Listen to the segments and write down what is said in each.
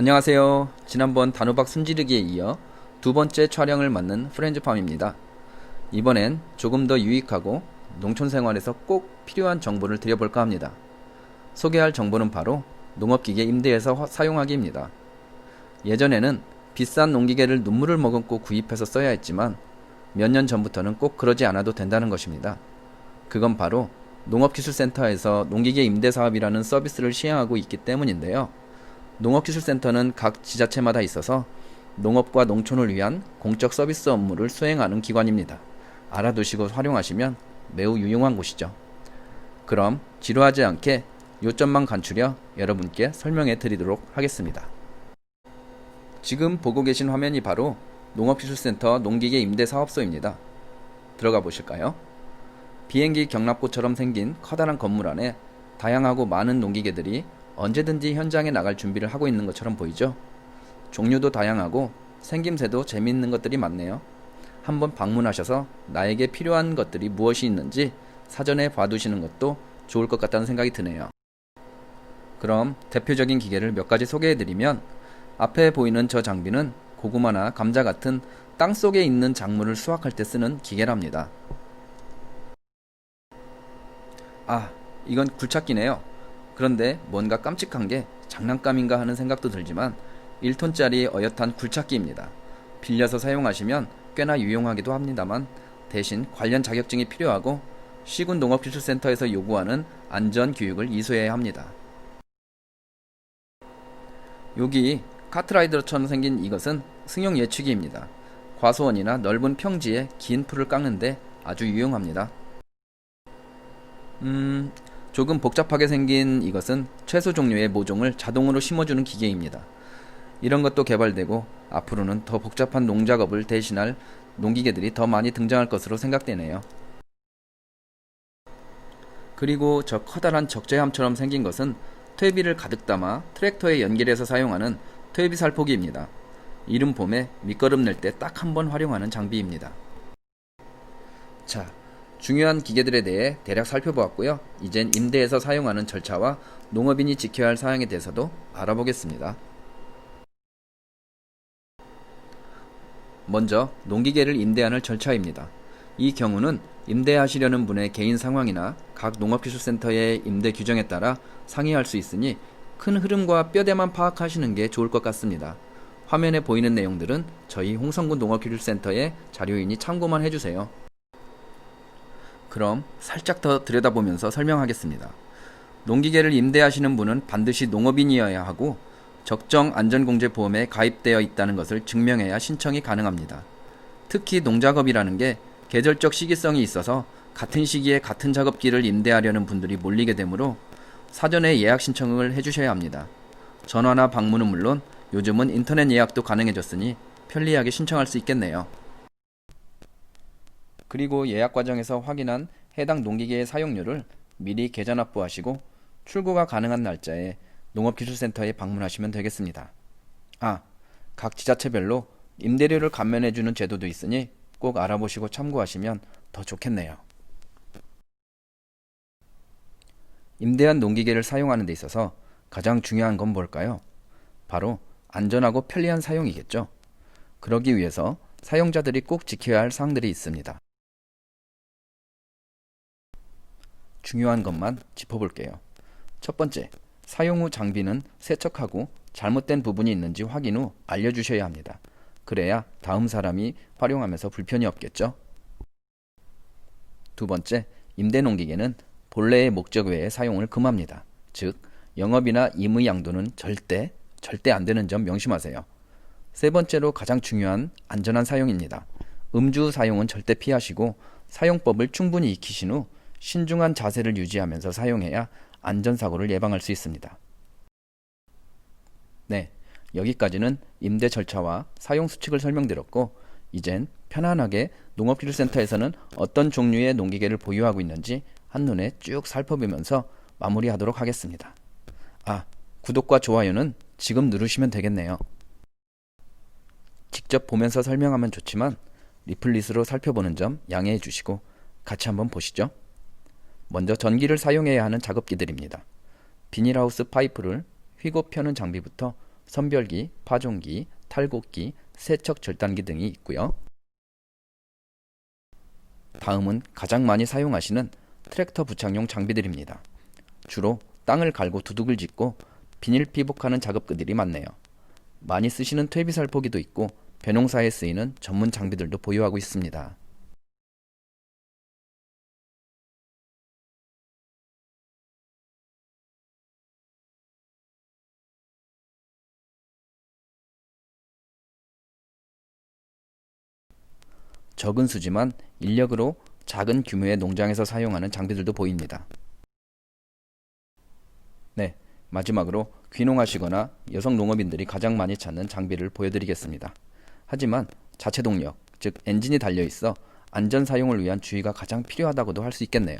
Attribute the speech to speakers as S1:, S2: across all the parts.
S1: 안녕하세요. 지난번 단호박 순지르기에 이어 두 번째 촬영을 맡는 프렌즈팜입니다. 이번엔 조금 더 유익하고 농촌 생활에서 꼭 필요한 정보를 드려볼까 합니다. 소개할 정보는 바로 농업기계 임대해서 사용하기입니다. 예전에는 비싼 농기계를 눈물을 머금고 구입해서 써야 했지만 몇 년 전부터는 꼭 그러지 않아도 된다는 것입니다. 그건 바로 농업기술센터에서 농기계 임대 사업이라는 서비스를 시행하고 있기 때문인데요. 농업기술센터는 각 지자체마다 있어서 농업과 농촌을 위한 공적 서비스 업무를 수행하는 기관입니다. 알아두시고 활용하시면 매우 유용한 곳이죠. 그럼 지루하지 않게 요점만 간추려 여러분께 설명해 드리도록 하겠습니다. 지금 보고 계신 화면이 바로 농업기술센터 농기계 임대 사업소입니다. 들어가 보실까요? 비행기 경납고처럼 생긴 커다란 건물 안에 다양하고 많은 농기계들이 언제든지 현장에 나갈 준비를 하고 있는 것처럼 보이죠? 종류도 다양하고 생김새도 재미있는 것들이 많네요. 한번 방문하셔서 나에게 필요한 것들이 무엇이 있는지 사전에 봐두시는 것도 좋을 것 같다는 생각이 드네요. 그럼 대표적인 기계를 몇 가지 소개해드리면, 앞에 보이는 저 장비는 고구마나 감자 같은 땅속에 있는 작물을 수확할 때 쓰는 기계랍니다. 이건 굴착기네요. 그런데 뭔가 깜찍한 게 장난감인가 하는 생각도 들지만 1톤짜리 어엿한 굴착기입니다. 빌려서 사용하시면 꽤나 유용하기도 합니다만 대신 관련 자격증이 필요하고 시군 농업기술센터에서 요구하는 안전교육을 이수해야 합니다. 여기 카트라이더처럼 생긴 이것은 승용 예추기입니다. 과수원이나 넓은 평지에 긴 풀을 깎는데 아주 유용합니다. 조금 복잡하게 생긴 이것은 채소 종류의 모종을 자동으로 심어주는 기계입니다. 이런 것도 개발되고 앞으로는 더 복잡한 농작업을 대신할 농기계들이 더 많이 등장할 것으로 생각되네요. 그리고 저 커다란 적재함처럼 생긴 것은 퇴비를 가득 담아 트랙터에 연결해서 사용하는 퇴비 살포기입니다. 이른 봄에 밑거름 낼 때 딱 한 번 활용하는 장비입니다. 자, 중요한 기계들에 대해 대략 살펴보았고요. 이젠 임대해서 사용하는 절차와 농업인이 지켜야 할 사항에 대해서도 알아보겠습니다. 먼저 농기계를 임대하는 절차입니다. 이 경우는 임대하시려는 분의 개인 상황이나 각 농업기술센터의 임대 규정에 따라 상의할 수 있으니 큰 흐름과 뼈대만 파악하시는 게 좋을 것 같습니다. 화면에 보이는 내용들은 저희 홍성군 농업기술센터의 자료이니 참고만 해주세요. 그럼 살짝 더 들여다보면서 설명하겠습니다. 농기계를 임대하시는 분은 반드시 농업인이어야 하고 적정 안전공제보험에 가입되어 있다는 것을 증명해야 신청이 가능합니다. 특히 농작업이라는 게 계절적 시기성이 있어서 같은 시기에 같은 작업기를 임대하려는 분들이 몰리게 되므로 사전에 예약 신청을 해주셔야 합니다. 전화나 방문은 물론 요즘은 인터넷 예약도 가능해졌으니 편리하게 신청할 수 있겠네요. 그리고 예약 과정에서 확인한 해당 농기계의 사용료를 미리 계좌 납부하시고 출고가 가능한 날짜에 농업기술센터에 방문하시면 되겠습니다. 각 지자체별로 임대료를 감면해주는 제도도 있으니 꼭 알아보시고 참고하시면 더 좋겠네요. 임대한 농기계를 사용하는 데 있어서 가장 중요한 건 뭘까요? 바로 안전하고 편리한 사용이겠죠. 그러기 위해서 사용자들이 꼭 지켜야 할 사항들이 있습니다. 중요한 것만 짚어볼게요. 첫 번째, 사용 후 장비는 세척하고 잘못된 부분이 있는지 확인 후 알려주셔야 합니다. 그래야 다음 사람이 활용하면서 불편이 없겠죠. 두 번째, 임대 농기계는 본래의 목적 외에 사용을 금합니다. 즉, 영업이나 임의 양도는 절대 안 되는 점 명심하세요. 세 번째로 가장 중요한 안전한 사용입니다. 음주 사용은 절대 피하시고 사용법을 충분히 익히신 후 신중한 자세를 유지하면서 사용해야 안전사고를 예방할 수 있습니다. 네, 여기까지는 임대 절차와 사용 수칙을 설명드렸고 이젠 편안하게 농업기술센터에서는 어떤 종류의 농기계를 보유하고 있는지 한눈에 쭉 살펴보면서 마무리하도록 하겠습니다. 구독과 좋아요는 지금 누르시면 되겠네요. 직접 보면서 설명하면 좋지만 리플릿으로 살펴보는 점 양해해 주시고 같이 한번 보시죠. 먼저 전기를 사용해야 하는 작업기들입니다. 비닐하우스 파이프를 휘고 펴는 장비부터 선별기, 파종기, 탈곡기, 세척 절단기 등이 있고요. 다음은 가장 많이 사용하시는 트랙터 부착용 장비들입니다. 주로 땅을 갈고 두둑을 짓고 비닐 피복하는 작업들이 많네요. 많이 쓰시는 퇴비살포기도 있고 벼농사에 쓰이는 전문 장비들도 보유하고 있습니다. 적은 수지만 인력으로 작은 규모의 농장에서 사용하는 장비들도 보입니다. 네, 마지막으로 귀농하시거나 여성 농업인들이 가장 많이 찾는 장비를 보여드리겠습니다. 하지만 자체 동력, 즉 엔진이 달려 있어 안전 사용을 위한 주의가 가장 필요하다고도 할 수 있겠네요.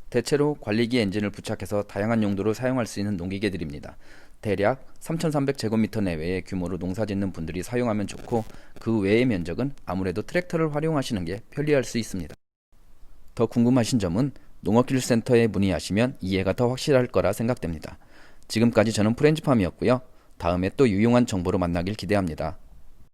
S1: 대체로 관리기 엔진을 부착해서 다양한 용도로 사용할 수 있는 농기계들입니다. 대략 3,300제곱미터 내외의 규모로 농사짓는 분들이 사용하면 좋고 그 외의 면적은 아무래도 트랙터를 활용하시는 게 편리할 수 있습니다. 더 궁금하신 점은 농업기술센터에 문의하시면 이해가 더 확실할 거라 생각됩니다. 지금까지 저는 프렌즈팜이었고요. 다음에 또 유용한 정보로 만나길 기대합니다.